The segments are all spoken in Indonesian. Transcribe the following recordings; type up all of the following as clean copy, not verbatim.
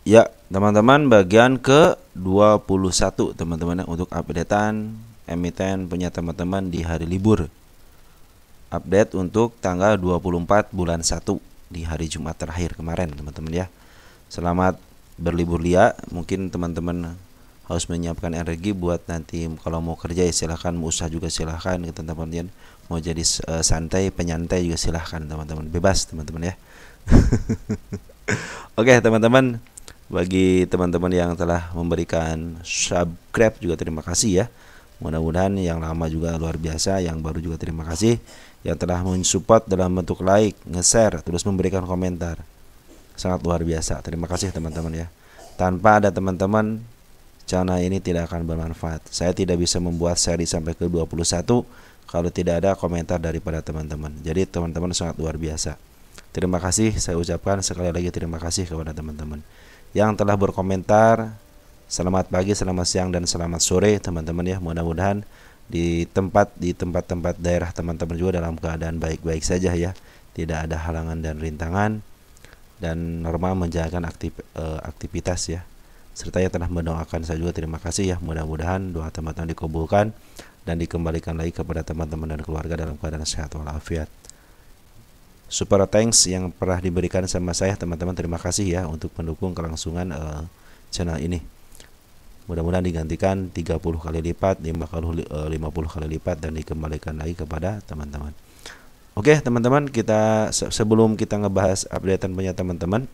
Ya, teman-teman, bagian ke-21 teman-teman ya, untuk updatean emiten punya teman-teman di hari libur. Update untuk tanggal 24 bulan 1 di hari Jumat terakhir kemarin teman-teman ya. Selamat berlibur lia. Mungkin teman-teman harus menyiapkan energi buat nanti kalau mau kerja ya silahkan, mau usaha juga silahkan gitu teman-teman. Mau jadi santai, penyantai juga silahkan teman-teman. Bebas teman-teman ya. Oke teman-teman, bagi teman-teman yang telah memberikan subscribe juga terima kasih ya. Mudah-mudahan yang lama juga luar biasa, yang baru juga terima kasih. Yang telah mensupport dalam bentuk like, nge-share, terus memberikan komentar. Sangat luar biasa. Terima kasih teman-teman ya. Tanpa ada teman-teman, channel ini tidak akan bermanfaat. Saya tidak bisa membuat seri sampai ke 21 kalau tidak ada komentar daripada teman-teman. Jadi teman-teman sangat luar biasa. Terima kasih, saya ucapkan sekali lagi terima kasih kepada teman-teman yang telah berkomentar. Selamat pagi, selamat siang, dan selamat sore teman-teman ya. Mudah-mudahan di tempat-tempat daerah teman-teman juga dalam keadaan baik-baik saja ya. Tidak ada halangan dan rintangan, dan normal menjalankan aktivitas ya. Serta yang telah mendoakan saya juga terima kasih ya. Mudah-mudahan doa teman-teman dikabulkan dan dikembalikan lagi kepada teman-teman dan keluarga dalam keadaan sehat walafiat. Super thanks yang pernah diberikan sama saya teman-teman, terima kasih ya untuk mendukung kelangsungan channel ini. Mudah-mudahan digantikan 30 kali lipat, 50 kali lipat, dan dikembalikan lagi kepada teman-teman. Oke teman-teman, kita sebelum kita ngebahas updatean punya teman-teman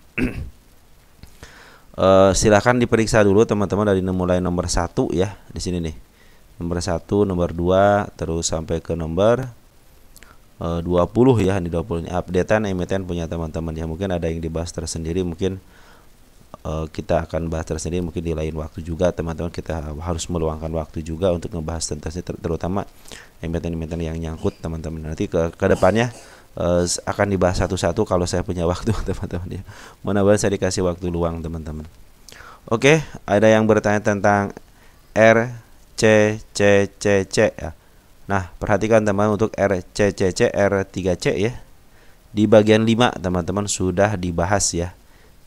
silahkan diperiksa dulu teman-teman dari mulai nomor 1 ya, di sini nih. Nomor 1, nomor 2, terus sampai ke nomor 20 ya. Di 20 ini updatean emiten punya teman-teman ya. Mungkin ada yang dibahas tersendiri, mungkin kita akan bahas tersendiri mungkin di lain waktu juga teman-teman. Kita harus meluangkan waktu juga untuk membahas tentang terutama emiten-emiten yang nyangkut teman-teman. Nanti ke depannya akan dibahas satu-satu kalau saya punya waktu teman-teman ya. Mudah-mudahan saya dikasih waktu luang teman-teman. Oke, ada yang bertanya tentang RCCCC ya. Nah, perhatikan teman-teman, untuk RCCC, R3C ya. Di bagian 5 teman-teman sudah dibahas ya.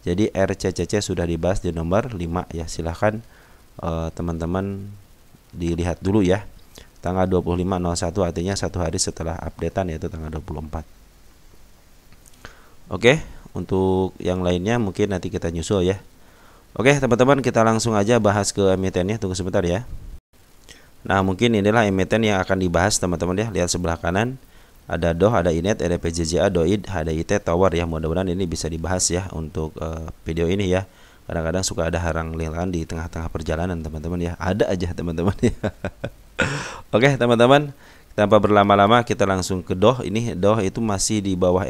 Jadi RCCC sudah dibahas di nomor 5 ya. Silahkan teman-teman dilihat dulu ya. Tanggal 25.01 artinya satu hari setelah updatean, yaitu tanggal 24. Oke, untuk yang lainnya mungkin nanti kita nyusul ya. Oke teman-teman, kita langsung aja bahas ke emitennya. Tunggu sebentar ya. Nah, mungkin inilah emiten yang akan dibahas teman-teman ya. Lihat sebelah kanan ada DOH, ada INET, ada PJJA, DOID, HDIT, Tower ya. Mudah-mudahan ini bisa dibahas ya untuk video ini ya. Kadang-kadang suka ada halang-halangan di tengah-tengah perjalanan teman-teman ya. Ada aja teman-teman ya. Oke teman-teman, tanpa berlama-lama kita langsung ke DOH. Ini DOH itu masih di bawah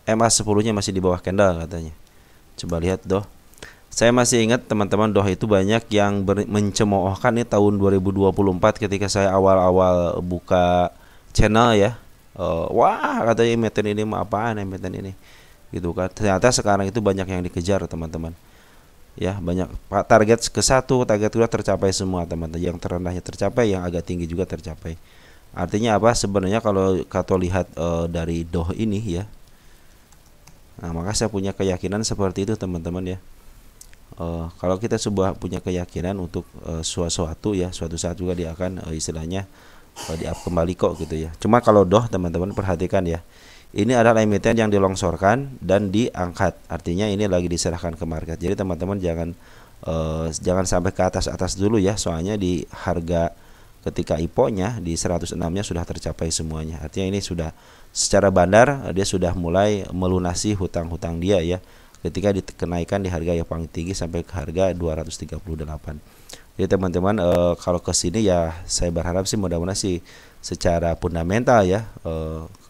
MA10-nya, masih di bawah candle katanya. Coba lihat DOH. Saya masih ingat teman-teman, DOH itu banyak yang mencemoohkan nih tahun 2024 ketika saya awal-awal buka channel ya. Wah, katanya emiten ini mah apaan emiten ini, gitu kan. Ternyata sekarang itu banyak yang dikejar teman-teman. Ya, banyak target ke-1, target kedua tercapai semua teman-teman. Yang terendahnya tercapai, yang agak tinggi juga tercapai. Artinya apa? Sebenarnya kalau lihat dari DOH ini ya. Nah, maka saya punya keyakinan seperti itu teman-teman ya. Kalau kita punya keyakinan untuk suatu ya, suatu saat juga dia akan istilahnya di up kembali kok gitu ya. Cuma kalau DOH teman-teman perhatikan ya, ini adalah emiten yang dilongsorkan dan diangkat, artinya ini lagi diserahkan ke market. Jadi teman-teman jangan sampai ke atas dulu ya, soalnya di harga ketika IPO-nya di 106-nya sudah tercapai semuanya. Artinya ini sudah secara bandar dia sudah mulai melunasi hutang-hutang dia ya, ketika dikenaikan di harga yang paling tinggi sampai ke harga 238. Jadi teman-teman kalau ke sini ya saya berharap sih mudah-mudahan sih secara fundamental ya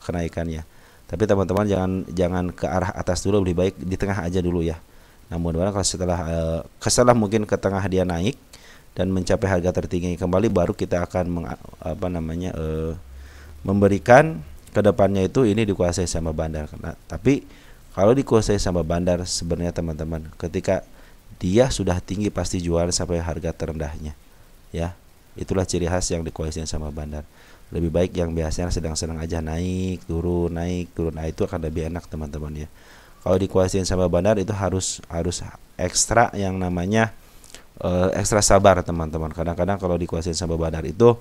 kenaikannya. Tapi teman-teman jangan ke arah atas dulu, lebih baik di tengah aja dulu ya. Nah, mudah-mudahan kalau setelah mungkin ke tengah dia naik dan mencapai harga tertinggi kembali, baru kita akan memberikan ke depannya itu ini dikuasai sama bandar. Nah, tapi kalau dikuasai sama bandar sebenarnya teman-teman, ketika dia sudah tinggi pasti jual sampai harga terendahnya ya. Itulah ciri khas yang dikuasai sama bandar. Lebih baik yang biasanya sedang-sedang aja naik turun. Nah, itu akan lebih enak teman-teman ya. Kalau dikuasain sama bandar itu harus ekstra yang namanya ekstra sabar teman-teman. Kadang-kadang kalau dikuasain sama bandar itu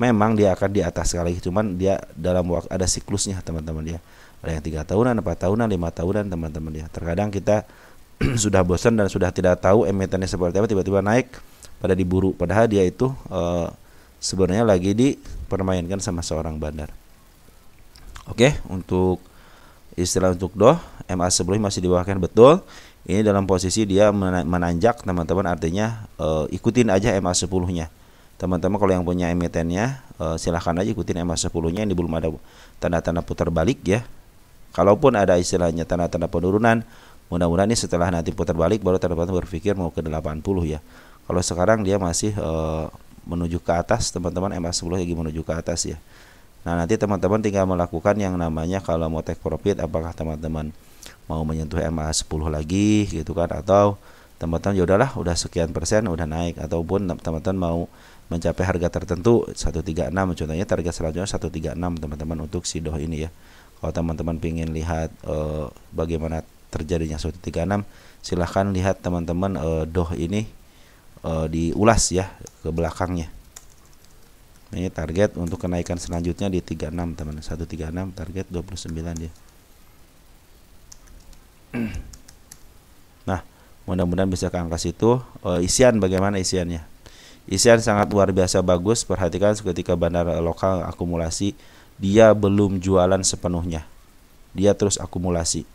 memang dia akan di atas sekali, cuman dia dalam waktu ada siklusnya teman-teman ya. Ada yang 3 tahunan, 4 tahunan, 5 tahunan teman-teman ya. Terkadang kita sudah bosan dan sudah tidak tahu emitennya seperti apa, tiba-tiba naik pada diburu, padahal dia itu sebenarnya lagi dipermainkan sama seorang bandar. Oke, untuk istilah untuk doh MA10 masih dibawahkan betul. Ini dalam posisi dia menanjak teman-teman, artinya ikutin aja MA10-nya. Teman-teman kalau yang punya emitennya silahkan aja ikutin MA10-nya. Ini belum ada tanda-tanda putar balik ya. Kalaupun ada istilahnya tanda-tanda penurunan, mudah-mudahan ini setelah nanti putar balik baru teman-teman berpikir mau ke 80 ya. Kalau sekarang dia masih menuju ke atas teman-teman, MA10 lagi menuju ke atas ya. Nah nanti teman-teman tinggal melakukan yang namanya kalau mau take profit, apakah teman-teman mau menyentuh MA10 lagi gitu kan, atau teman-teman ya udahlah udah sekian persen udah naik, ataupun teman-teman mau mencapai harga tertentu 136 contohnya, target selanjutnya 136 teman-teman untuk si doh ini ya. Kalau teman-teman ingin lihat bagaimana terjadinya 136, silahkan lihat teman-teman doh ini diulas ya ke belakangnya. Ini target untuk kenaikan selanjutnya di 36 teman, 136 target 29 dia. Nah, mudah-mudahan bisa ke angka situ. Isian bagaimana isiannya? Isian sangat luar biasa bagus. Perhatikan ketika bandar lokal akumulasi, dia belum jualan sepenuhnya. Dia terus akumulasi.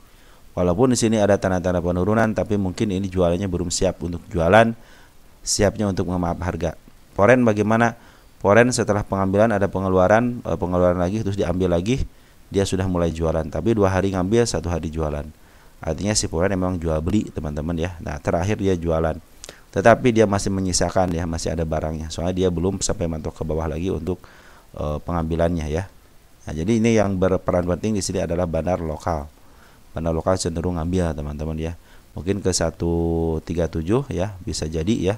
Walaupun di sini ada tanda-tanda penurunan, tapi mungkin ini jualannya belum siap untuk jualan, siapnya untuk memaaf harga. Foren bagaimana? Foren setelah pengambilan ada pengeluaran lagi, terus diambil lagi, dia sudah mulai jualan. Tapi 2 hari ngambil, 1 hari jualan. Artinya si foren memang jual beli teman-teman ya. Nah terakhir dia jualan, tetapi dia masih menyisakan ya, masih ada barangnya. Soalnya dia belum sampai mantok ke bawah lagi untuk pengambilannya ya. Nah jadi ini yang berperan penting di sini adalah bandar lokal. Bandar lokal cenderung ngambil teman-teman ya. Mungkin ke 137 ya, bisa jadi ya.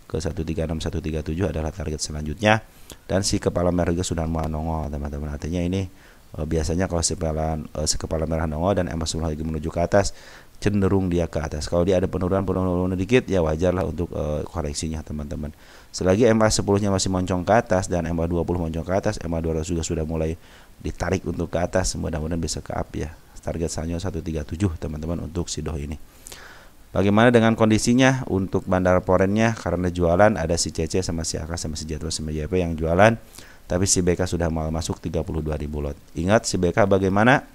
Ke 136 137 adalah target selanjutnya, dan si kepala merah juga sudah mau nongol teman-teman. Artinya ini biasanya kalau si kepala merah nongol dan MA10 lagi menuju ke atas, cenderung dia ke atas. Kalau dia ada penurunan dikit ya wajarlah untuk koreksinya teman-teman. Selagi MA10-nya masih moncong ke atas dan MA20 moncong ke atas, MA200 juga sudah mulai ditarik untuk ke atas, mudah-mudahan bisa ke up ya. Target selanjutnya 137 teman-teman untuk si doh ini. Bagaimana dengan kondisinya untuk bandar forennya? Karena jualan ada si CC sama si AK sama si Jetro sama JP yang jualan, tapi si BK sudah mau masuk 32.000 lot. Ingat si BK bagaimana?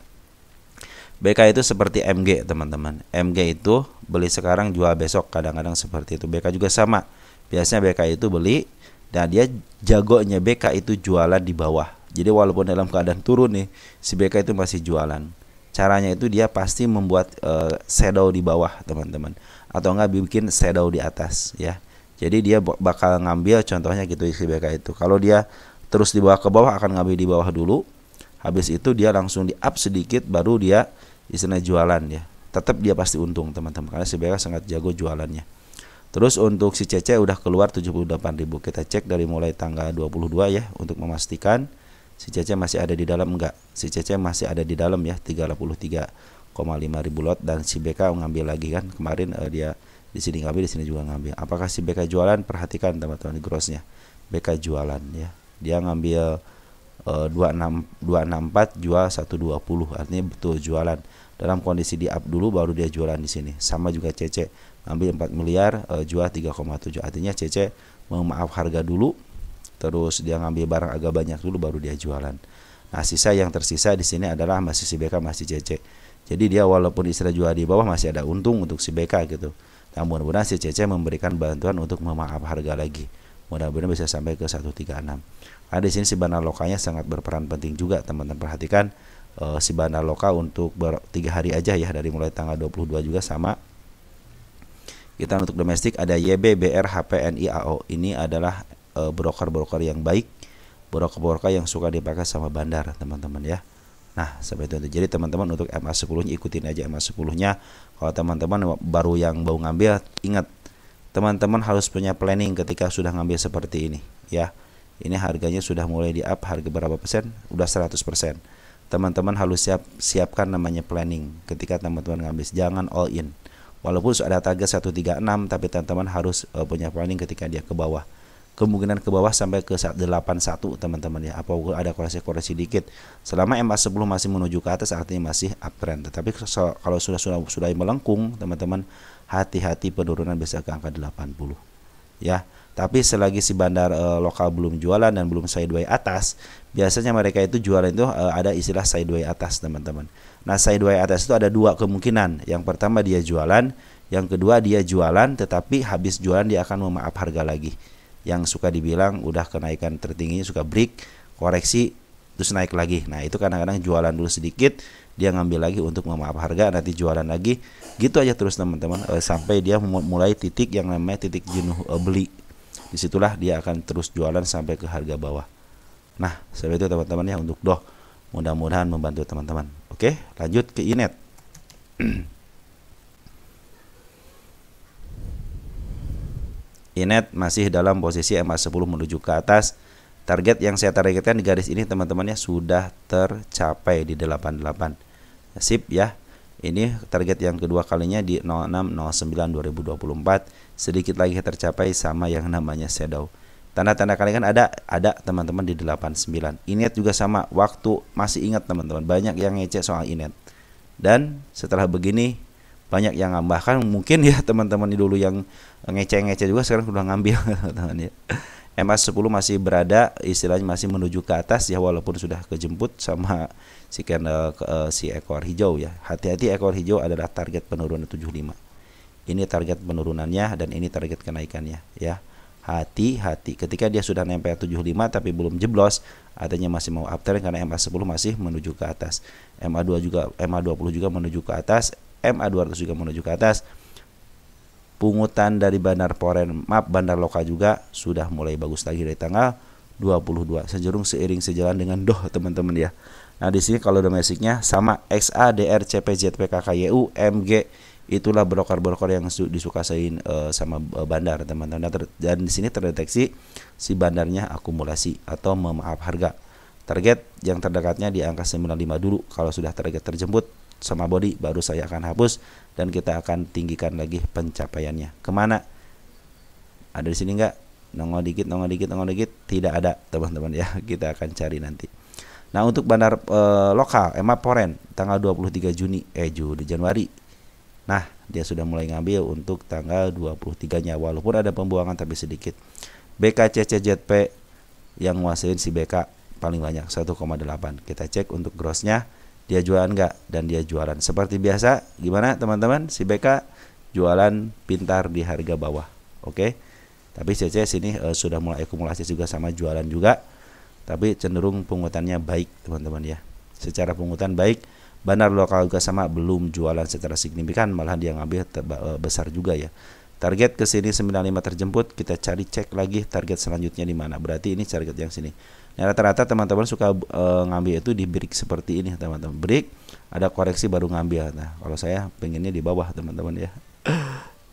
BK itu seperti MG teman-teman. MG itu beli sekarang jual besok, kadang-kadang seperti itu. BK juga sama. Biasanya BK itu beli dan dia jagonya BK itu jualan di bawah. Jadi walaupun dalam keadaan turun nih, si BK itu masih jualan. Caranya itu dia pasti membuat shadow di bawah teman-teman, atau enggak bikin shadow di atas ya. Jadi dia bakal ngambil contohnya gitu si BK itu. Kalau dia terus dibawa ke bawah, akan ngambil di bawah dulu. Habis itu dia langsung di up sedikit, baru dia istilah jualan ya. Tetap dia pasti untung teman-teman, karena si BK sangat jago jualannya. Terus untuk si CC udah keluar 78.000. Kita cek dari mulai tanggal 22 ya untuk memastikan si CC masih ada di dalam enggak. Si CC masih ada di dalam ya, 33,5 ribu lot, dan si BK ngambil lagi kan. Kemarin dia di sini ngambil, di sini juga ngambil. Apakah si BK jualan? Perhatikan teman-teman grossnya. BK jualan ya. Dia ngambil 264 jual 120, artinya betul jualan. Dalam kondisi di up dulu baru dia jualan di sini. Sama juga CC ngambil 4 miliar jual 3,7. Artinya CC memaaf harga dulu, terus dia ngambil barang agak banyak dulu baru dia jualan. Nah, sisa yang tersisa di sini adalah masih si BK masih CC. Jadi dia walaupun istilah jual di bawah masih ada untung untuk si BK gitu. Nah, mudah-mudahan si CC memberikan bantuan untuk memaaf harga lagi. Mudah-mudahan bisa sampai ke 136. Nah, di sini si bandar lokalnya sangat berperan penting juga teman-teman. Perhatikan si bandar lokal untuk 3 hari aja ya, dari mulai tanggal 22 juga sama. Kita untuk domestik ada YB, BR, HP, NI, AO. Ini adalah broker-broker yang baik, broker-broker yang suka dipakai sama bandar teman-teman ya. Nah seperti itu. Jadi teman-teman untuk MA10 ikutin aja MA10-nya. Kalau teman-teman baru yang mau ngambil, ingat teman-teman harus punya planning ketika sudah ngambil seperti ini ya. Ini harganya sudah mulai di up, harga berapa persen? Udah 100%. teman-teman harus siapkan namanya planning ketika teman-teman ngambil, jangan all in. Walaupun sudah ada target 136, tapi teman-teman harus punya planning ketika dia ke bawah. Kemungkinan ke bawah sampai ke 81 teman-teman ya, apapun ada koreksi-koreksi dikit. Selama MA10 masih menuju ke atas artinya masih uptrend. Tetapi kalau sudah melengkung teman-teman, hati-hati penurunan bisa ke angka 80 ya. Tapi selagi si bandar lokal belum jualan dan belum sideways atas, biasanya mereka itu jualan itu ada istilah sideways atas teman-teman. Nah, sideways atas itu ada dua kemungkinan. Yang pertama dia jualan, yang kedua dia jualan tetapi habis jualan dia akan memaaf harga lagi. Yang suka dibilang udah kenaikan tertingginya suka break, koreksi terus naik lagi. Nah, itu kadang-kadang jualan dulu sedikit, dia ngambil lagi untuk memaaf harga, nanti jualan lagi. Gitu aja terus teman-teman sampai dia mulai titik yang namanya titik jenuh beli. Disitulah dia akan terus jualan sampai ke harga bawah. Nah, seperti itu teman-teman ya untuk DOH. Mudah-mudahan membantu teman-teman. Oke, lanjut ke INET. INET masih dalam posisi MA10 menuju ke atas. Target yang saya targetkan di garis ini teman-teman ya sudah tercapai di 88. Sip ya. Ini target yang kedua kalinya di 06/09/2024. Sedikit lagi tercapai sama yang namanya shadow. Tanda-tanda kali kan ada teman-teman di 89. INET juga sama. Waktu masih ingat teman-teman, banyak yang ngecek soal INET. Dan setelah begini banyak yang bahkan mungkin ya teman-teman dulu yang ngecek juga sekarang sudah ngambil teman-teman ya. MA10 masih berada istilahnya masih menuju ke atas ya, walaupun sudah kejemput sama si ekor hijau ya. Hati-hati, ekor hijau adalah target penurunan 75. Ini target penurunannya dan ini target kenaikannya ya. Hati-hati ketika dia sudah nempel 75 tapi belum jeblos, artinya masih mau uptrend karena MA10 masih menuju ke atas. MA20 juga menuju ke atas, MA200 juga menuju ke atas. Pungutan dari bandar bandar lokal juga sudah mulai bagus lagi dari tanggal 22. Seiring sejalan dengan DOH teman-teman ya. Nah, di sini kalau domestiknya sama XA, DR, CP, ZP, KKYU, MG, itulah broker-broker yang disukain sama bandar teman-teman. Dan di sini terdeteksi si bandarnya akumulasi atau memaaf harga. Target yang terdekatnya di angka 95 dulu. Kalau sudah target terjemput sama body baru saya akan hapus dan kita akan tinggikan lagi pencapaiannya. Kemana? Ada di sini enggak? Nongol dikit, tidak ada teman-teman ya. Kita akan cari nanti. Nah, untuk bandar lokal MA Poren tanggal 23 Januari. Nah, dia sudah mulai ngambil untuk tanggal 23-nya walaupun ada pembuangan tapi sedikit. BKCCZP yang nguasain si BK paling banyak 1,8. Kita cek untuk grossnya. Dia jualan enggak? Dan dia jualan. Seperti biasa, gimana teman-teman? Si BK jualan pintar di harga bawah. Oke. Tapi CC sini sudah mulai akumulasi juga sama jualan juga. Tapi cenderung pungutannya baik, teman-teman ya. Secara pungutan baik. Bandar lokal juga sama, belum jualan secara signifikan, malah dia ngambil besar juga ya. Target ke sini 95 terjemput, kita cari cek lagi target selanjutnya di mana. Berarti ini target yang sini. Nah, rata-rata teman-teman suka ngambil itu di break seperti ini teman-teman. Break, ada koreksi baru ngambil. Nah, kalau saya pengennya di bawah teman-teman ya.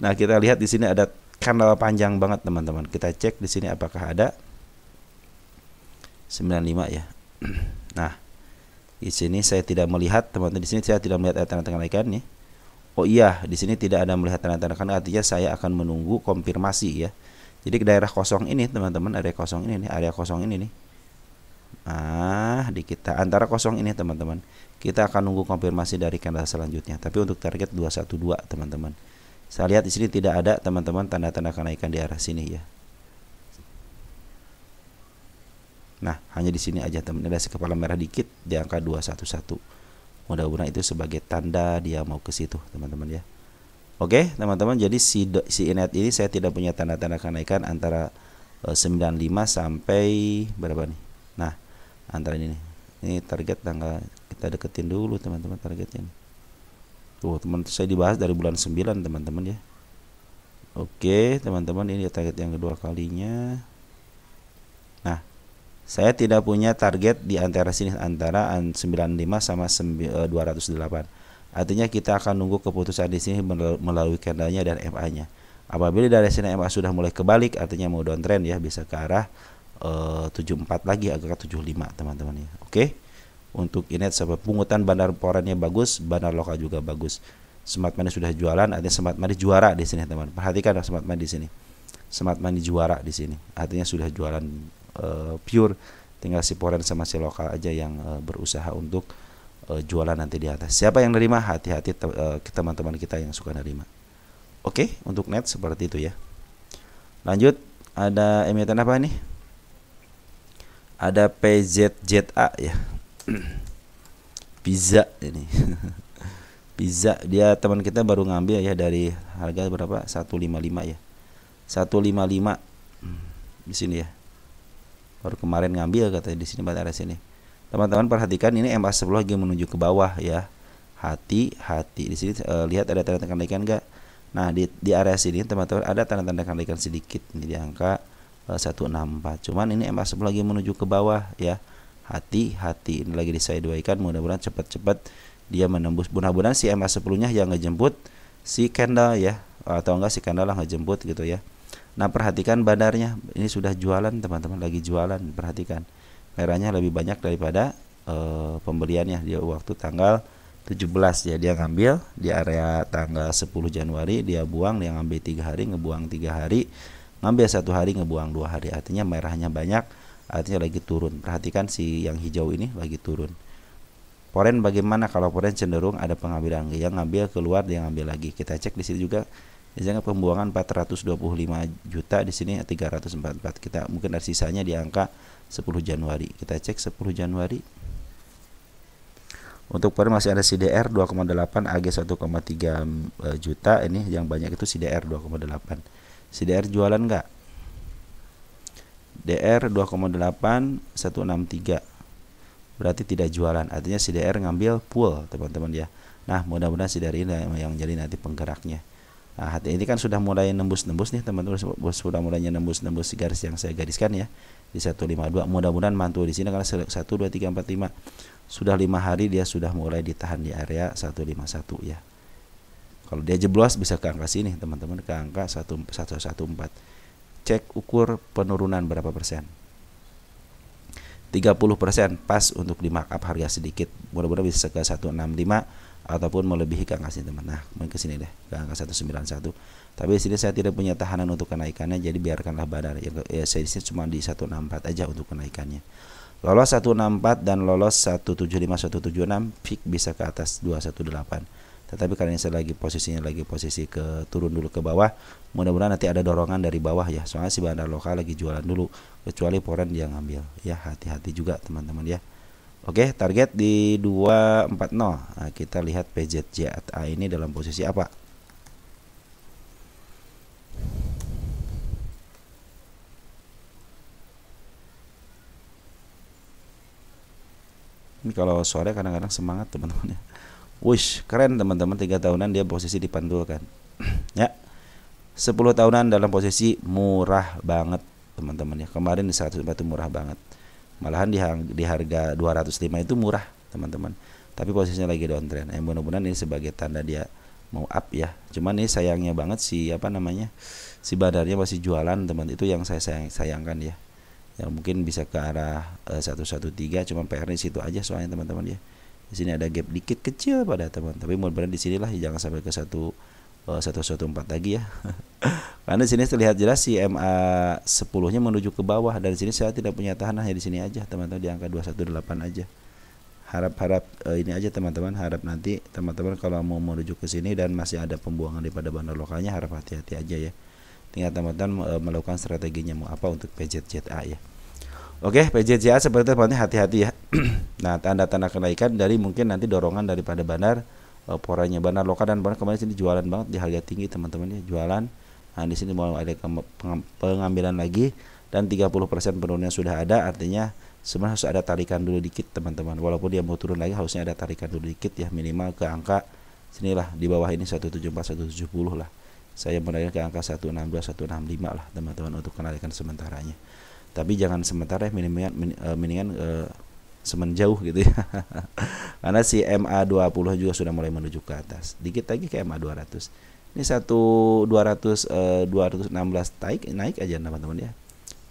Nah, kita lihat di sini ada kanal panjang banget teman-teman. Kita cek di sini apakah ada 95 ya. Nah, di sini saya tidak melihat teman-teman. Di sini saya tidak melihat tanda-tanda kenaikan nih. Oh iya, di sini tidak ada melihat tanda-tanda kenaikan, artinya saya akan menunggu konfirmasi ya. Jadi ke daerah kosong ini teman-teman, area kosong ini nih. Nah, di kita antara kosong ini teman-teman, kita akan nunggu konfirmasi dari candle selanjutnya. Tapi untuk target 212 teman-teman. Saya lihat di sini tidak ada teman-teman tanda-tanda kenaikan di arah sini ya. Nah, hanya di sini aja teman. Ada kepala merah dikit di angka 211. Mudah-mudahan itu sebagai tanda dia mau ke situ, teman-teman ya. Oke, teman-teman, jadi si INET ini saya tidak punya tanda-tanda kenaikan antara 95 sampai berapa nih? Nah, antara ini nih. Ini target tanggal, kita deketin dulu teman-teman targetnya nih. Tuh, teman saya dibahas dari bulan 9 teman-teman ya. Oke, teman-teman, ini target yang kedua kalinya. Nah, saya tidak punya target di antara sini, antara 95 sama 208. Artinya kita akan nunggu keputusan di sini melalui candlenya dan MA-nya. Apabila dari sini MA sudah mulai kebalik, artinya mau downtrend ya, bisa ke arah 74 lagi agak 75 teman-teman ya. Oke. Untuk ini sebab pungutan bandar porennya bagus, bandar lokal juga bagus. Smart Money sudah jualan, artinya Smart Money juara di sini teman. Perhatikan Smart Money di sini. Smart Money juara di sini, artinya sudah jualan pure. Tinggal si poren sama si lokal aja yang berusaha untuk jualan nanti di atas. Siapa yang nerima? Hati-hati teman-teman kita yang suka nerima. Oke, untuk net seperti itu ya. Lanjut, ada emiten apa nih? Ada PZZA ya. Pizza ini. Pizza, dia teman kita baru ngambil ya dari harga berapa? 155 ya. 155 di sini ya. Baru kemarin ngambil katanya di sini pada area sini. Teman-teman perhatikan ini MA10 lagi menuju ke bawah ya. Hati-hati di sini lihat ada tanda kenaikan enggak? Nah, di area sini teman-teman ada tanda-tanda kenaikan sedikit ini di angka 164. Cuman ini MA10 lagi menuju ke bawah ya. Hati-hati, ini lagi disideway-kan, mudah-mudahan cepat-cepat dia menembus. Mudah-mudahan si MA10-nya yang ngejemput si candle ya, atau enggak si candle lah ngejemput gitu ya. Nah, perhatikan bandarnya, ini sudah jualan teman-teman, lagi jualan. Perhatikan merahnya lebih banyak daripada pembeliannya. Dia waktu tanggal 17 ya, dia ngambil di area tanggal 10 Januari, dia buang, dia ngambil 3 hari, ngebuang 3 hari, ngambil 1 hari, ngebuang 2 hari. Artinya merahnya banyak, artinya lagi turun. Perhatikan si yang hijau ini lagi turun. Poren bagaimana? Kalau poren cenderung ada pengambilan, yang ngambil keluar, dia ngambil lagi. Kita cek di sini juga. Misalnya pembuangan 425 juta, di sini 344. Kita mungkin ada sisanya di angka 10 Januari. Kita cek 10 Januari. Untuk poren masih ada CDR 2,8, AG 1,3 juta. Ini yang banyak itu CDR 2,8. CDR jualan enggak? DR 2,8 163. Berarti tidak jualan, artinya CDR ngambil pool teman-teman ya. Nah, mudah-mudahan CDR ini yang jadi nanti penggeraknya. Nah, hati ini kan sudah mulai nembus-nembus nih teman-teman, sudah mulai nembus-nembus garis yang saya gariskan ya di 152. Mudah-mudahan mantul di sini karena 1 2 3 4 5 sudah 5 hari dia sudah mulai ditahan di area 151 ya. Kalau dia jeblos bisa ke angka sini teman-teman, ke angka 114. Cek ukur penurunan berapa persen. 30% pas untuk di markup harga sedikit. Mudah-mudahan bisa ke 165 ataupun melebihi ke angka sini teman. Nah, ke sini deh, ke angka 191. Tapi di sini saya tidak punya tahanan untuk kenaikannya, jadi biarkanlah badar. Saya di sini cuma di 164 aja untuk kenaikannya. Lolos 164 dan lolos 175 176, peak bisa ke atas 218. Tetapi karena saya lagi posisinya posisi ke turun dulu ke bawah, mudah-mudahan nanti ada dorongan dari bawah ya. Soalnya si bandar lokal lagi jualan dulu, kecuali poren dia ngambil. Ya, hati-hati juga teman-teman ya. Oke, target di 240. Nah, kita lihat PZZA ini dalam posisi apa? Ini kalau sore kadang-kadang semangat teman-teman ya. Wush, keren teman-teman, 3 tahunan dia posisi dipantulkan. Ya. 10 tahunan dalam posisi murah banget teman-teman ya. Kemarin di 104 itu murah banget. Malahan di harga 205 itu murah teman-teman. Tapi posisinya lagi downtrend. Mudah-mudahan ini sebagai tanda dia mau up ya. Cuman ini sayangnya banget si si badarnya masih jualan teman. Itu yang saya sayangkan ya. Yang mungkin bisa ke arah 113, cuman PR di situ aja soalnya teman-teman ya. Di sini ada gap dikit kecil pada teman, tapi mudah-mudahan di sinilah jangan sampai ke 114 lagi ya. Karena di sini terlihat jelas si MA 10-nya menuju ke bawah, dan di sini saya tidak punya tahanan, hanya di sini aja teman-teman, di angka 218 aja. Harap ini aja teman-teman, harap nanti teman-teman kalau mau menuju ke sini dan masih ada pembuangan daripada bandar lokalnya, harap hati-hati aja ya. Tinggal teman-teman melakukan strateginya mau apa untuk PZZA ya. Oke, PZZA seperti itu teman-teman, hati-hati ya. Nah, tanda-tanda kenaikan dari mungkin nanti dorongan daripada bandar porennya bandar lokal, dan bandar kemarin sini jualan banget di harga tinggi teman-teman ya, jualan. Nah, di sini mau ada pengambilan lagi dan 30% penurunannya sudah ada, artinya sebenarnya harus ada tarikan dulu dikit teman-teman. Walaupun dia mau turun lagi harusnya ada tarikan dulu dikit ya, minimal ke angka sinilah di bawah ini 174 170 lah. Saya menarik ke angka 162 165 lah teman-teman untuk kenaikan sementaranya. Tapi jangan sementara ya, mendingan semenjauh gitu ya. Karena si MA20 juga sudah mulai menuju ke atas. Dikit lagi ke MA200. Ini 216 naik aja teman-teman ya.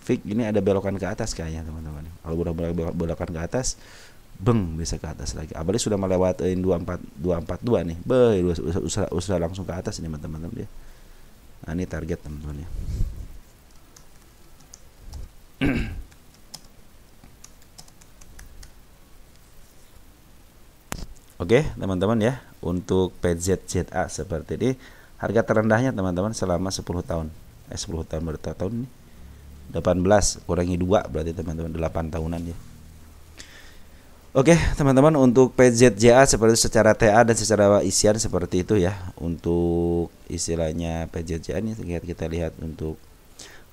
Fix ini ada belokan ke atas kayaknya teman-teman. Kalau udah belokan ke atas, beng bisa ke atas lagi. Apalagi sudah melewati 242 nih, usah langsung ke atas ini teman-teman ya. Nah, ini target teman-teman ya. Oke teman-teman ya, untuk PZZA seperti ini harga terendahnya teman-teman selama 10 tahun 10 tahun berapa tahun nih, 18 kurangi 2 berarti teman-teman 8 tahunan ya. Oke teman-teman, untuk PZJA seperti itu secara TA dan secara isian seperti itu ya. Untuk istilahnya PZJA ini kita lihat, untuk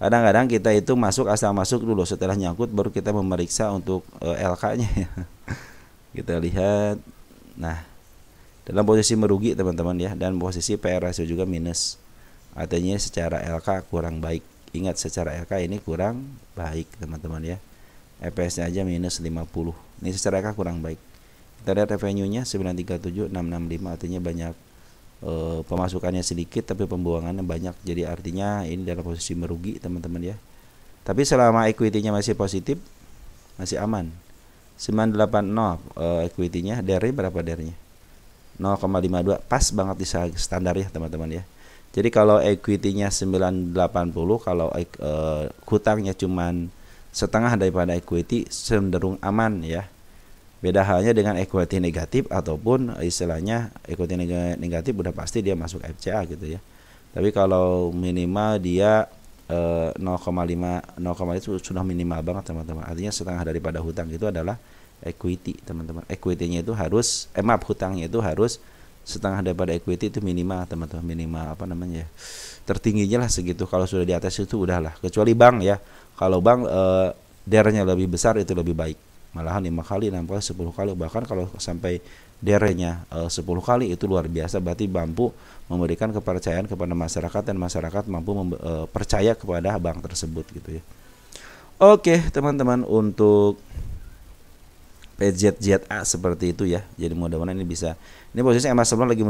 kadang-kadang kita itu masuk asal masuk dulu, setelah nyangkut baru kita memeriksa untuk LK-nya ya. Kita lihat, nah dalam posisi merugi teman-teman ya, dan posisi PR ratio juga minus, artinya secara LK kurang baik. Ingat, secara LK ini kurang baik teman-teman ya. EPS nya aja minus 50, ini secara LK kurang baik. Kita lihat revenue nya 937,665, artinya banyak pemasukannya sedikit tapi pembuangannya banyak, jadi artinya ini dalam posisi merugi teman-teman ya. Tapi selama equity-nya masih positif, masih aman. 980 equity-nya, DER berapa DER-nya? 0,52, pas banget di standar ya teman-teman ya. Jadi kalau equity-nya 980, kalau hutangnya cuman setengah daripada equity, cenderung aman ya. Beda halnya dengan equity negatif ataupun istilahnya equity negatif udah pasti dia masuk FCA gitu ya. Tapi kalau minimal dia 0,5 itu sudah minimal banget teman-teman. Artinya setengah daripada hutang itu adalah equity teman-teman. Equity-nya itu harus hutangnya itu harus setengah daripada equity, itu minimal teman-teman. Minimal tertingginya lah segitu. Kalau sudah di atas itu udahlah. Kecuali bank ya. Kalau bank DER-nya lebih besar itu lebih baik. Malahan 5 kali, 6 kali, 10 kali, bahkan kalau sampai DER-nya 10 kali itu luar biasa, berarti mampu memberikan kepercayaan kepada masyarakat dan masyarakat mampu percaya kepada bank tersebut gitu ya. Oke, teman-teman, untuk PZZA seperti itu ya. Jadi mudah-mudahan ini bisa. Ini posisi MA11 lagi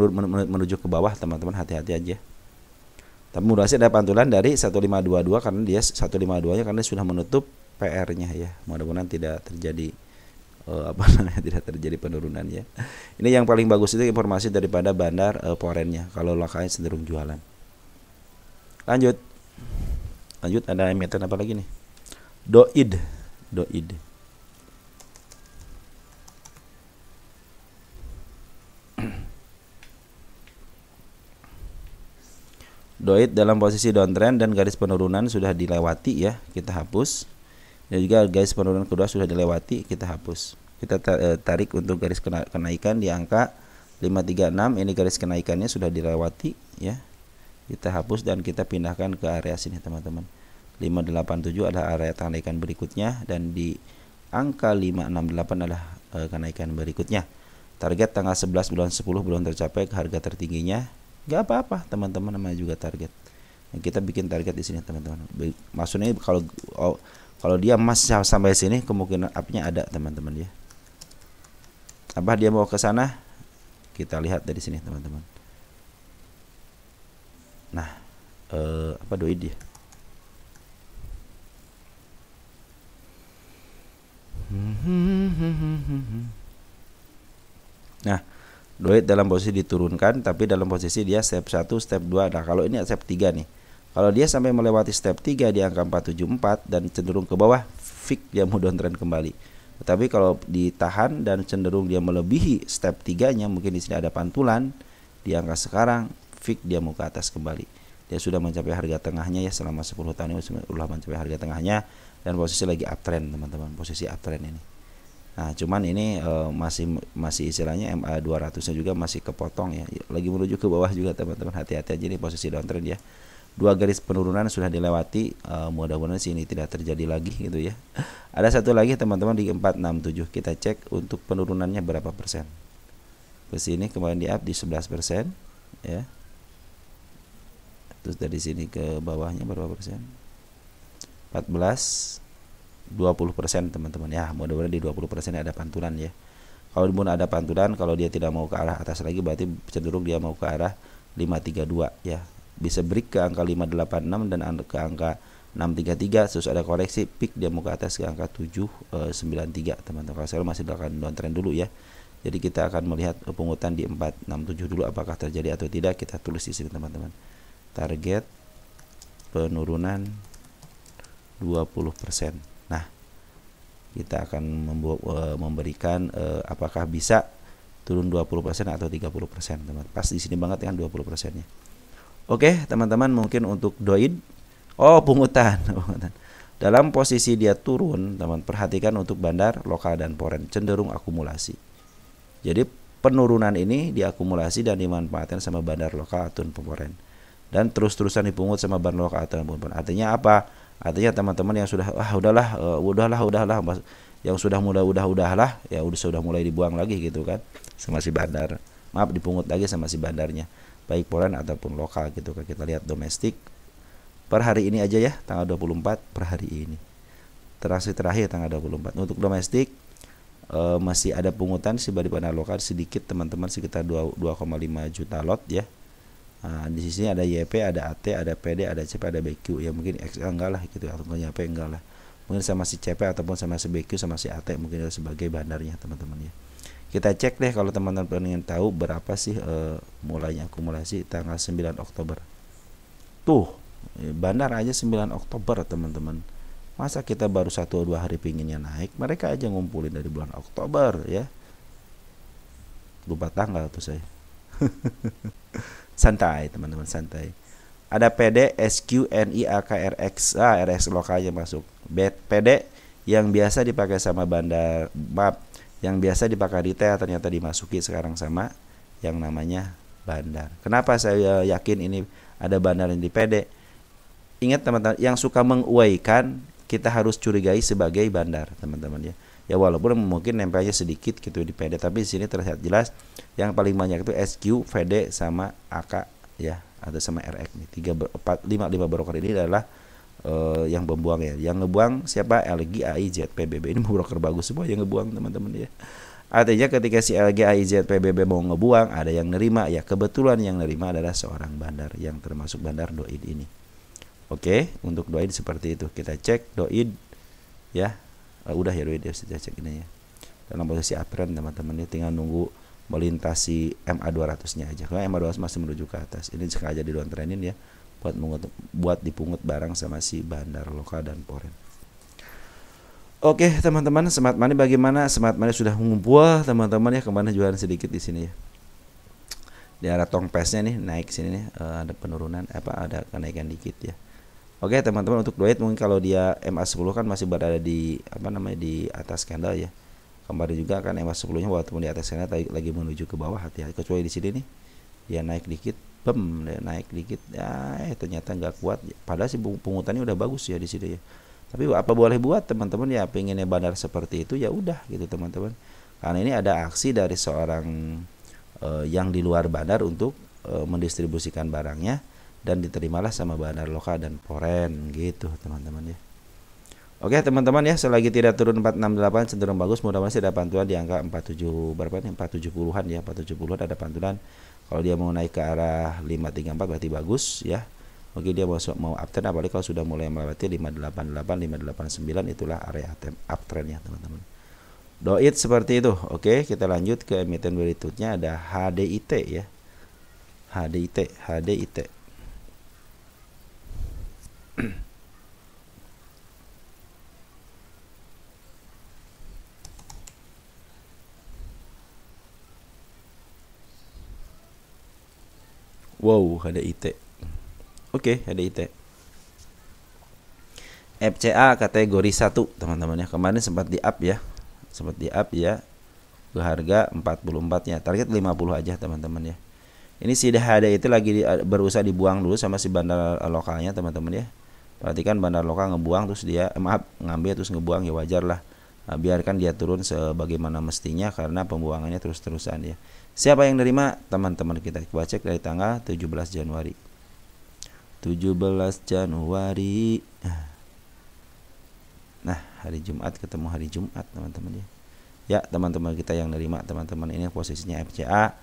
menuju ke bawah, teman-teman, hati-hati aja. Tapi mudah-mudahan ada pantulan dari 1522 karena dia 152-nya karena sudah menutup PR-nya ya. Mudah-mudahan tidak terjadi tidak terjadi penurunan ya. Ini yang paling bagus itu informasi daripada bandar forennya. Kalau lokalnya cenderung jualan. Lanjut ada emiten apa lagi nih? Doid. Doid dalam posisi downtrend dan garis penurunan sudah dilewati ya, kita hapus. Dan juga garis penurunan kedua sudah dilewati, kita hapus. Kita tarik untuk garis kenaikan di angka 536, ini garis kenaikannya sudah dilewati ya. Kita hapus dan kita pindahkan ke area sini teman-teman. 587 adalah area kenaikan berikutnya, dan di angka 568 adalah kenaikan berikutnya. Target tanggal 11 bulan 10 belum tercapai ke harga tertingginya. Gak apa-apa teman-teman, namanya juga target. Yang kita bikin target di sini teman-teman. Maksudnya kalau dia masih sampai sini, kemungkinan up-nya ada teman-teman ya. Apa dia mau ke sana? Kita lihat dari sini teman-teman. Nah, apa Doid dia? Nah, Doid dalam posisi diturunkan, tapi dalam posisi dia step 1, step 2. Nah, kalau ini step 3 nih. Kalau dia sampai melewati step 3 di angka 474 dan cenderung ke bawah, fix dia mau downtrend kembali. Tetapi kalau ditahan dan cenderung dia melebihi step 3-nya, mungkin di sini ada pantulan di angka sekarang, fix dia mau ke atas kembali. Dia sudah mencapai harga tengahnya ya, selama 10 tahun ini sudah mencapai harga tengahnya dan posisi lagi uptrend teman-teman, posisi uptrend ini. Nah, cuman ini masih istilahnya MA 200-nya juga masih kepotong ya. Lagi menuju ke bawah juga teman-teman, hati-hati aja nih posisi downtrend ya. 2 garis penurunan sudah dilewati, mudah-mudahan sih ini tidak terjadi lagi gitu ya. Ada satu lagi teman-teman di 467, kita cek untuk penurunannya berapa persen. Ke sini kemarin di up di 11% ya. Terus dari sini ke bawahnya berapa persen? 14, 20% teman-teman ya. Mudah-mudahan di 20% ada pantulan ya. Kalau pun ada pantulan, kalau dia tidak mau ke arah atas lagi, berarti cenderung dia mau ke arah 532 ya. Bisa break ke angka 586 dan ke angka 633, terus ada koreksi peak dia mau ke atas ke angka 793 teman-teman. Kalau sekarang masih akan downtrend dulu ya. Jadi kita akan melihat pungutan di 467 dulu apakah terjadi atau tidak. Kita tulis di sini teman-teman. Target penurunan 20%. Nah, kita akan memberikan apakah bisa turun 20% atau 30%, teman. Pas di sini banget kan 20%-nya. Oke, teman-teman, mungkin untuk doid pungutan. Dalam posisi dia turun, teman, perhatikan untuk bandar lokal dan foreign cenderung akumulasi. Jadi penurunan ini diakumulasi dan dimanfaatkan sama bandar lokal atau foreign. Dan terus-terusan dipungut sama bandar lokal atau foreign. Artinya apa? Artinya teman-teman yang sudah udahlah yang sudah mulai udahlah ya sudah mulai dibuang lagi gitu kan sama si bandar. Maaf, dipungut lagi sama si bandarnya. Baik foreign ataupun lokal gitu kan. Kita lihat domestik per hari ini aja ya, tanggal 24 per hari ini. Terakhir tanggal 24. Untuk domestik masih ada pungutan si dari bandar lokal sedikit teman-teman, sekitar 2,5 juta lot ya. Nah, di sini ada YP, ada AT, ada PD, ada CP, ada BQ. Ya mungkin XL enggak lah gitu atau YP enggak lah. Mungkin sama si CP ataupun sama si BQ sama si AT mungkin sebagai bandarnya teman-teman ya. Kita cek deh kalau teman-teman ingin tahu berapa sih mulainya akumulasi tanggal 9 Oktober. Tuh, bandar aja 9 Oktober teman-teman. Masa kita baru 1-2 hari pinginnya naik, mereka aja ngumpulin dari bulan Oktober ya. Lupa tanggal tuh saya. Santai teman-teman, santai. Ada PD, SQ, NI, AKRX. RX lokalnya masuk. PD yang biasa dipakai sama bandar, yang biasa dipakai retail ternyata dimasuki sekarang sama yang namanya bandar. Kenapa saya yakin ini ada bandar yang di PD? Ingat teman-teman, yang suka menguaikan kita harus curigai sebagai bandar, teman-teman ya. Ya walaupun mungkin nempelnya sedikit gitu di PD, tapi di sini terlihat jelas yang paling banyak itu SQ, VD sama AK ya, atau sama RX nih. 5 broker ini adalah yang membuang ya. Yang ngebuang siapa? LG, AI, ZPBB. Ini broker bagus semua yang ngebuang teman-teman ya. Artinya ketika si LG, AI, ZPBB mau ngebuang, ada yang nerima ya. Kebetulan yang nerima adalah seorang bandar yang termasuk bandar doid ini. Oke, untuk doid seperti itu. Kita cek doid ya. Udah ya doid ya, sudah cek ini ya. Dalam posisi uptrend teman-teman ya, tinggal nunggu melintasi MA200-nya aja. Kalau MA200 masih menuju ke atas. Ini sengaja di downtrendin ya buat dipungut barang sama si bandar lokal dan foreign. Oke, teman-teman, smart money bagaimana? Smart money sudah mengumpul teman-teman ya, kemana jualan sedikit di sini ya. Di arah tongpesnya nih naik sini nih, ada penurunan ada kenaikan dikit ya. Oke teman-teman, untuk doid mungkin kalau dia MA10 kan masih berada di di atas candle ya. Kemarin juga kan MA10-nya walaupun di atas candle lagi menuju ke bawah, hati-hati. Kecuali di sini nih dia naik dikit, dia naik dikit, ya ternyata nggak kuat. Padahal sih pungutannya udah bagus ya di sini ya. Tapi apa boleh buat teman-teman ya, pengennya bandar seperti itu ya udah gitu teman-teman. Karena ini ada aksi dari seorang yang di luar bandar untuk mendistribusikan barangnya dan diterimalah sama bandar lokal dan foreign gitu teman-teman ya. Oke teman-teman ya, selagi tidak turun 468 cenderung bagus, mudah-mudahan sih ada pantulan di angka 47 berapa nih, 470-an ya, 470-an ada pantulan. Kalau dia mau naik ke arah 534 berarti bagus ya. Mungkin dia mau uptrend, apalagi kalau sudah mulai melewati 588, 589, itulah area uptrendnya teman-teman. Doid seperti itu. Oke, kita lanjut ke emiten berikutnya, ada HDIT ya. HDIT. Wow, HDIT. Oke, HDIT. FCA kategori 1, teman-teman ya. Kemarin sempat di up ya. Ke harga 44 ya. Target 50 aja, teman-teman ya. Ini si HDIT lagi berusaha dibuang dulu sama si bandar lokalnya, teman-teman ya. Perhatikan bandar lokal ngebuang terus dia ngambil terus ngebuang ya, wajar lah. Nah, biarkan dia turun sebagaimana mestinya karena pembuangannya terus-terusan ya. Siapa yang nerima? Teman-teman kita cek dari tanggal 17 Januari. 17 Januari. Nah, hari Jumat ketemu hari Jumat, teman-teman ya. Ya, teman-teman kita yang nerima, teman-teman, ini posisinya FCA.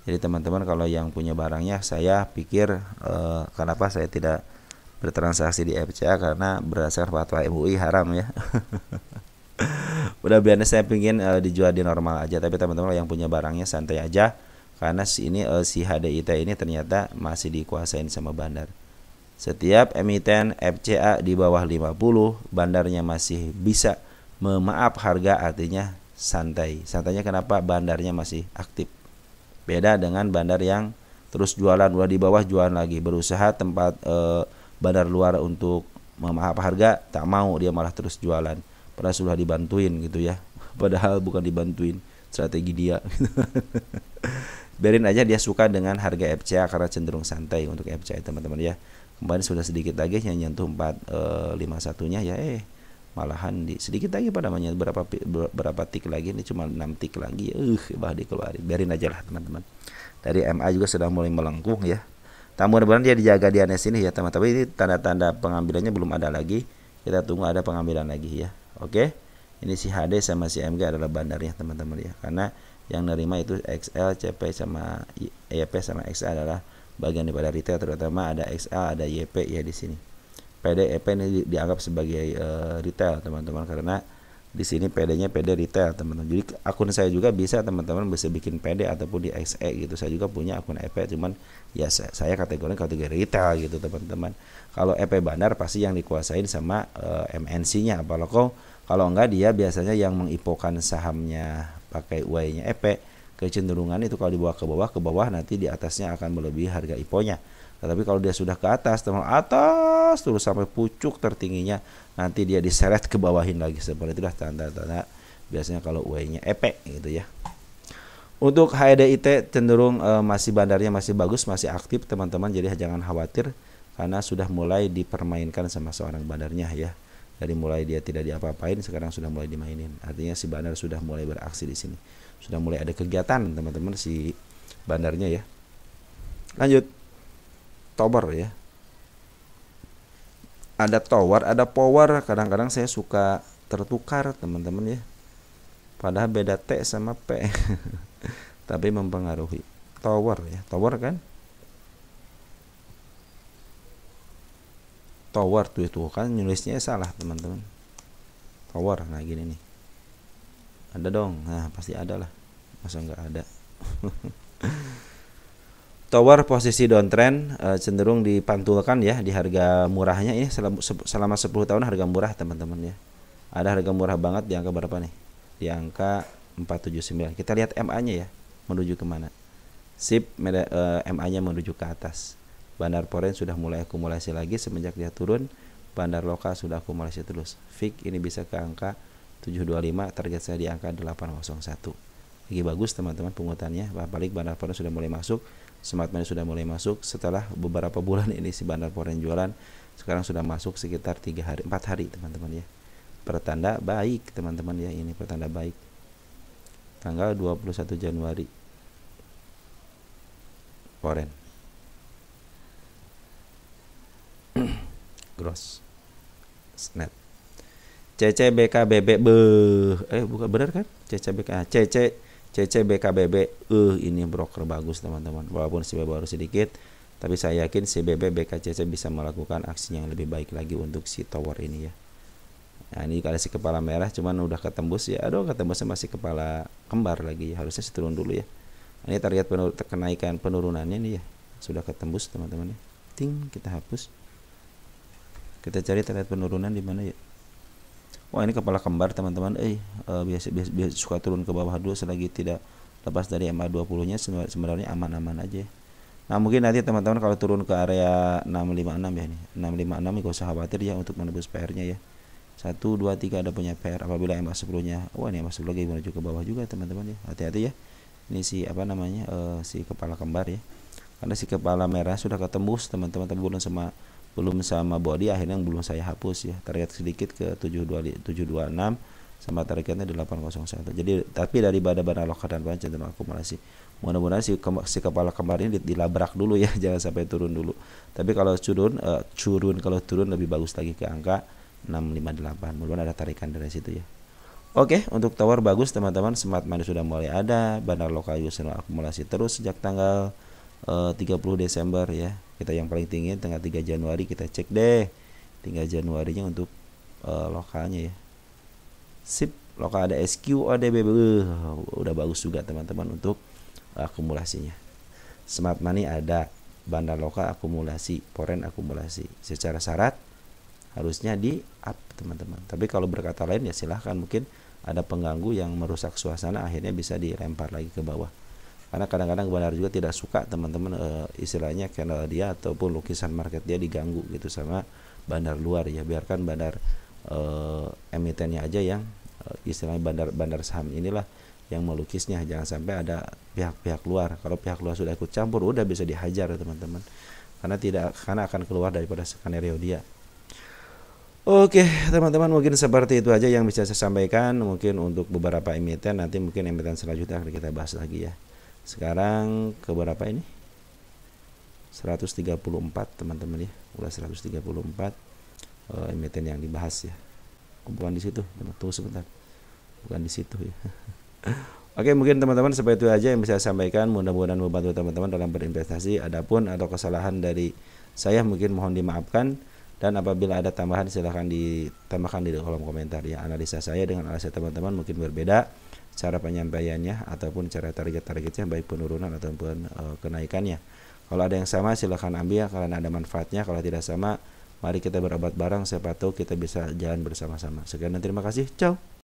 Jadi teman-teman kalau yang punya barangnya, saya pikir kenapa saya tidak bertransaksi di FCA karena berdasarkan fatwa MUI haram ya. Udah biasanya saya pingin dijual di normal aja, tapi teman-teman yang punya barangnya santai aja karena si HDIT ini ternyata masih dikuasain sama bandar. Setiap emiten FCA di bawah 50, bandarnya masih bisa memaaf harga, artinya santai. Santainya kenapa? Bandarnya masih aktif. Beda dengan bandar yang terus jualan, udah di bawah jualan lagi, berusaha tempat bandar luar untuk memaaf harga, tak mau, dia malah terus jualan. Padahal sudah dibantuin gitu ya. Padahal bukan dibantuin, strategi dia. Biarin aja dia suka dengan harga FCA karena cenderung santai untuk FCA teman-teman ya. Kemarin sudah sedikit lagi yang nyentuh 451-nya ya, malahan sedikit lagi pada namanya berapa tik lagi, ini cuma 6 tik lagi ya, bah dikeluarin. Biarin aja lah teman-teman. Dari MA juga sudah mulai melengkung ya. Mudah-mudahan dia dijaga di aneh sini ya teman-teman. Ini tanda-tanda pengambilannya belum ada lagi. Kita tunggu ada pengambilan lagi ya. Oke. Ini si HD sama si MG adalah bandarnya teman-teman ya. Karena yang nerima itu XL, CP sama YP sama XA adalah bagian daripada retail, terutama ada XA, ada YP ya di sini. PD EP ini dianggap sebagai retail teman-teman, karena di sini PD-nya PD retail teman-teman. Jadi akun saya juga bisa teman-teman bisa bikin PD ataupun di XE gitu. Saya juga punya akun EP, cuman ya saya kategori retail gitu teman-teman. Kalau EP bandar pasti yang dikuasain sama MNC-nya. Apalagi kalau enggak dia biasanya yang mengipokan sahamnya pakai UI-nya EP. Kecenderungan itu kalau dibawa ke bawah nanti di atasnya akan melebihi harga IPO-nya. Tetapi kalau dia sudah ke atas, atas terus sampai pucuk tertingginya, nanti dia diseret ke bawahin lagi. Seperti itulah tanda-tanda biasanya kalau UI-nya EP gitu ya. Untuk HDIT cenderung masih bandarnya masih bagus, masih aktif teman-teman. Jadi jangan khawatir karena sudah mulai dipermainkan sama seorang bandarnya ya. Dari mulai dia tidak diapa-apain, sekarang sudah mulai dimainin. Artinya si bandar sudah mulai beraksi di sini. Sudah mulai ada kegiatan teman-teman si bandarnya ya. Lanjut. Tower ya. Ada tower, ada power. Kadang-kadang saya suka tertukar teman-teman ya. Padahal beda T sama P. Tapi mempengaruhi. Tower ya. Tower kan? Tower tuh itu kan nulisnya salah teman-teman. Tower, nah gini nih. Ada dong, nah pasti ada lah. Masa nggak ada? Tower posisi downtrend cenderung dipantulkan ya di harga murahnya ini selama 10 tahun harga murah teman-teman ya. Ada harga murah banget di angka berapa nih? Di angka 479. Kita lihat MA-nya ya, menuju kemana? Sip, MA-nya menuju ke atas. Bandar Foreign sudah mulai akumulasi lagi semenjak dia turun. Bandar lokal sudah akumulasi terus. FIK ini bisa ke angka 725, target saya di angka 801. Lagi bagus teman-teman pungutannya. Balik Bandar Foreign sudah mulai masuk. Smart Money sudah mulai masuk setelah beberapa bulan ini si Bandar Foreign jualan. Sekarang sudah masuk sekitar 4 hari teman-teman ya. Pertanda baik teman-teman ya, ini pertanda baik. Tanggal 21 Januari. Foreign. Gross. Net. CCBKBB bukan benar kan? CCBKBB ini broker bagus teman-teman. Walaupun CB baru sedikit, tapi saya yakin CBB BKCC bisa melakukan aksi yang lebih baik lagi untuk si tower ini ya. Nah, ini kalau si kepala merah cuman udah ketembus ya. Aduh, ketembusnya masih kepala kembar lagi ya. Harusnya turun dulu ya. Ini target kenaikan penurunannya nih ya. Sudah ketembus teman-teman ya. Ting, kita hapus. Kita cari target penurunan di mana ya. Wah, ini kepala kembar teman-teman. Biasa suka turun ke bawah dulu selagi tidak lepas dari MA20 nya sebenarnya aman-aman aja. Nah, mungkin nanti teman-teman kalau turun ke area 656 ya nih. 656 enggak usah khawatir ya untuk menembus PR-nya ya. 1 2 3 ada punya PR apabila MA10-nya. Wah, ini MA10 lagi menuju ke bawah juga teman-teman ya. Hati-hati ya. Ini si si kepala kembar ya. Karena si kepala merah sudah ketembus teman-teman, tapi belum sama body, akhirnya yang belum saya hapus ya. Target sedikit ke 726 sama targetnya 801. Jadi tapi dari bandar lokal dan banyak cenderung akumulasi. Mudah-mudahan si kepala kembar ini dilabrak dulu ya, jangan sampai turun dulu. Tapi kalau kalau turun lebih bagus lagi ke angka 658. Mudah-mudahan ada tarikan dari situ ya. Oke, untuk tower bagus teman-teman. Smart Money sudah mulai ada, bandar lokal juga sudah akumulasi terus sejak tanggal 30 Desember ya. Kita yang paling tinggi tanggal 3 Januari, kita cek deh 3 Januarinya untuk lokalnya ya. Sip, lokal ada SQ ODBB. Udah bagus juga teman-teman untuk akumulasinya. Smart Money ada, bandar lokal akumulasi, foreign akumulasi. Secara syarat harusnya di up teman-teman. Tapi kalau berkata lain ya silahkan, mungkin ada pengganggu yang merusak suasana, akhirnya bisa dilempar lagi ke bawah. Karena kadang-kadang bandar juga tidak suka teman-teman istilahnya channel dia ataupun lukisan market dia diganggu gitu sama bandar luar ya. Biarkan bandar emitennya aja yang istilahnya bandar saham inilah yang melukisnya, jangan sampai ada pihak-pihak luar. Kalau pihak luar sudah ikut campur udah bisa dihajar teman-teman, karena akan keluar daripada skenario dia. Oke teman-teman, mungkin seperti itu aja yang bisa saya sampaikan. Mungkin untuk beberapa emiten nanti mungkin emiten selanjutnya akan kita bahas lagi ya. Sekarang ke berapa ini? 134 teman-teman ya. Udah 134 emiten yang dibahas ya. Bukan di situ, tunggu sebentar. Bukan di situ ya. Oke, mungkin teman-teman seperti itu aja yang bisa saya sampaikan. Mudah-mudahan membantu teman-teman dalam berinvestasi. Adapun atau kesalahan dari saya mungkin mohon dimaafkan, dan apabila ada tambahan silahkan ditambahkan di kolom komentar ya. Analisa saya dengan analisa teman-teman mungkin berbeda cara penyampaiannya ataupun cara targetnya, baik penurunan ataupun kenaikannya. Kalau ada yang sama silahkan ambil karena ada manfaatnya. Kalau tidak sama, mari kita berobat bareng, siapa tahu kita bisa jalan bersama-sama. Sekian dan terima kasih. Ciao.